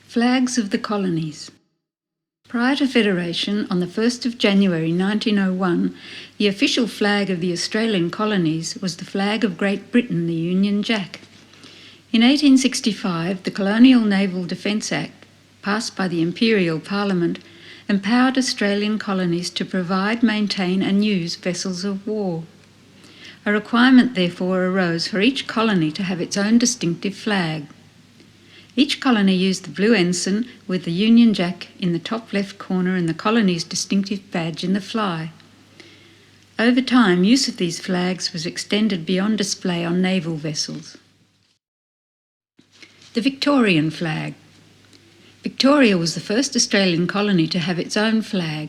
Flags of the colonies. Prior to Federation, on the 1st of January 1901, the official flag of the Australian colonies was the flag of Great Britain, the Union Jack. In 1865, the Colonial Naval Defence Act, passed by the Imperial Parliament, empowered Australian colonies to provide, maintain and use vessels of war. A requirement therefore arose for each colony to have its own distinctive flag. Each colony used the blue ensign with the Union Jack in the top left corner and the colony's distinctive badge in the fly. Over time, use of these flags was extended beyond display on naval vessels. The Victorian Flag. Victoria was the first Australian colony to have its own flag.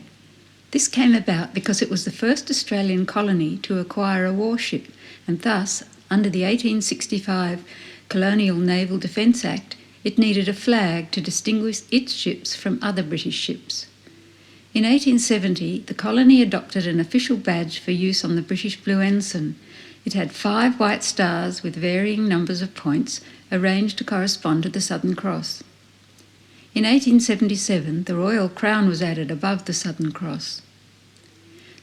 This came about because it was the first Australian colony to acquire a warship, and thus, under the 1865 Colonial Naval Defence Act, it needed a flag to distinguish its ships from other British ships. In 1870, the colony adopted an official badge for use on the British blue ensign. It had 5 white stars with varying numbers of points arranged to correspond to the Southern Cross. In 1877, the Royal Crown was added above the Southern Cross.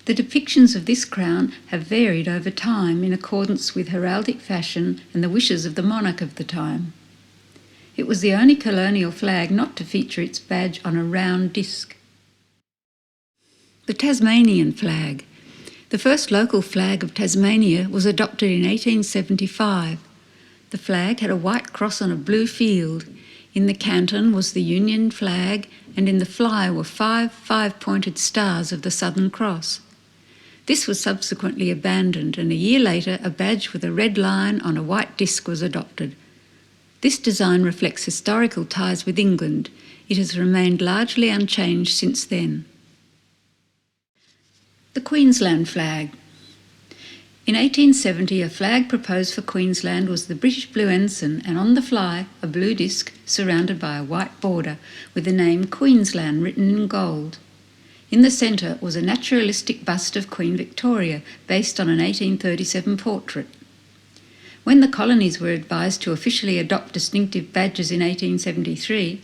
The depictions of this crown have varied over time in accordance with heraldic fashion and the wishes of the monarch of the time. It was the only colonial flag not to feature its badge on a round disc. The Tasmanian Flag. The first local flag of Tasmania was adopted in 1875. The flag had a white cross on a blue field. In the canton was the Union flag, and in the fly were 5 five-pointed stars of the Southern Cross. This was subsequently abandoned, and a year later a badge with a red line on a white disc was adopted. This design reflects historical ties with England. It has remained largely unchanged since then. The Queensland Flag. In 1870, a flag proposed for Queensland was the British blue ensign, and on the fly, a blue disc surrounded by a white border with the name Queensland written in gold. In the centre was a naturalistic bust of Queen Victoria, based on an 1837 portrait. When the colonies were advised to officially adopt distinctive badges in 1873,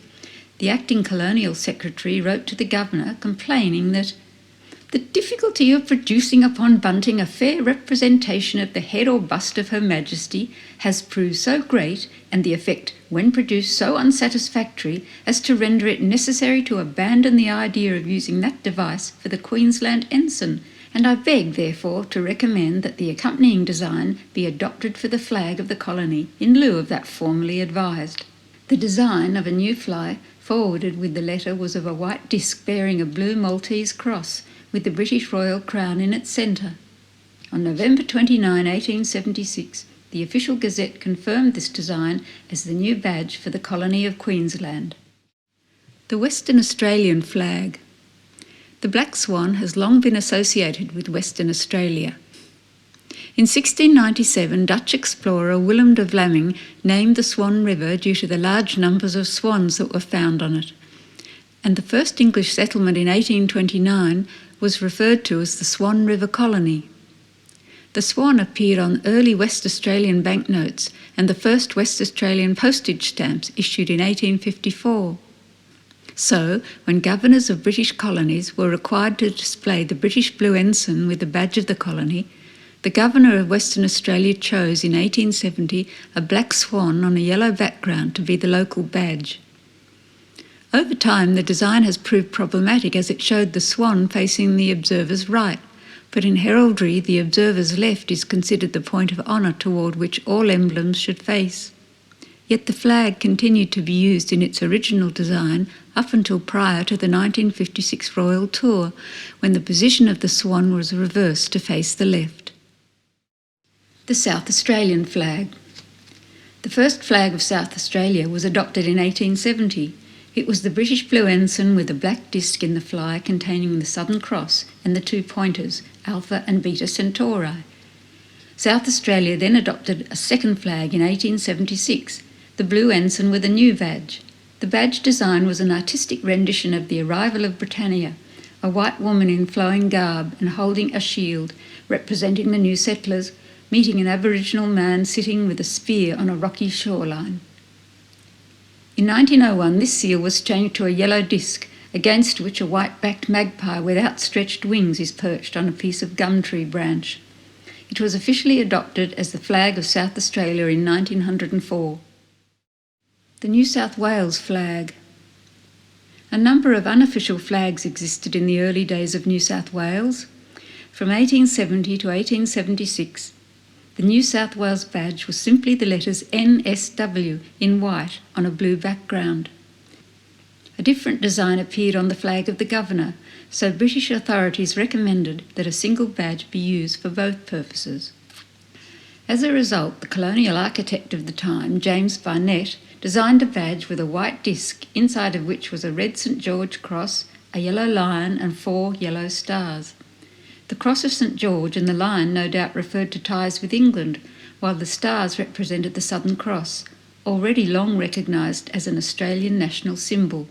the acting colonial secretary wrote to the governor complaining that the difficulty of producing upon bunting a fair representation of the head or bust of Her Majesty has proved so great, and the effect, when produced, so unsatisfactory, as to render it necessary to abandon the idea of using that device for the Queensland ensign, and I beg, therefore, to recommend that the accompanying design be adopted for the flag of the colony in lieu of that formerly advised. The design of a new fly forwarded with the letter was of a white disc bearing a blue Maltese cross, with the British Royal Crown in its centre. On November 29, 1876, the official Gazette confirmed this design as the new badge for the colony of Queensland. The Western Australian Flag. The black swan has long been associated with Western Australia. In 1697, Dutch explorer Willem de Vlaming named the Swan River due to the large numbers of swans that were found on it, and the first English settlement in 1829 was referred to as the Swan River Colony. The swan appeared on early West Australian banknotes and the first West Australian postage stamps issued in 1854. So, when governors of British colonies were required to display the British blue ensign with the badge of the colony, the governor of Western Australia chose in 1870 a black swan on a yellow background to be the local badge. Over time, the design has proved problematic as it showed the swan facing the observer's right, but in heraldry, the observer's left is considered the point of honour toward which all emblems should face. Yet the flag continued to be used in its original design up until prior to the 1956 Royal Tour, when the position of the swan was reversed to face the left. The South Australian Flag. The first flag of South Australia was adopted in 1870. It was the British blue ensign with a black disc in the fly containing the Southern Cross and the 2 pointers, Alpha and Beta Centauri. South Australia then adopted a second flag in 1876, the blue ensign with a new badge. The badge design was an artistic rendition of the arrival of Britannia, a white woman in flowing garb and holding a shield, representing the new settlers, meeting an Aboriginal man sitting with a spear on a rocky shoreline. In 1901, this seal was changed to a yellow disc, against which a white-backed magpie with outstretched wings is perched on a piece of gum tree branch. It was officially adopted as the flag of South Australia in 1904. The New South Wales flag. A number of unofficial flags existed in the early days of New South Wales. From 1870 to 1876, the New South Wales badge was simply the letters NSW in white on a blue background. A different design appeared on the flag of the Governor, so British authorities recommended that a single badge be used for both purposes. As a result, the colonial architect of the time, James Barnett, designed a badge with a white disc, inside of which was a red St George cross, a yellow lion and 4 yellow stars. The cross of St George and the lion no doubt referred to ties with England, while the stars represented the Southern Cross, already long recognised as an Australian national symbol.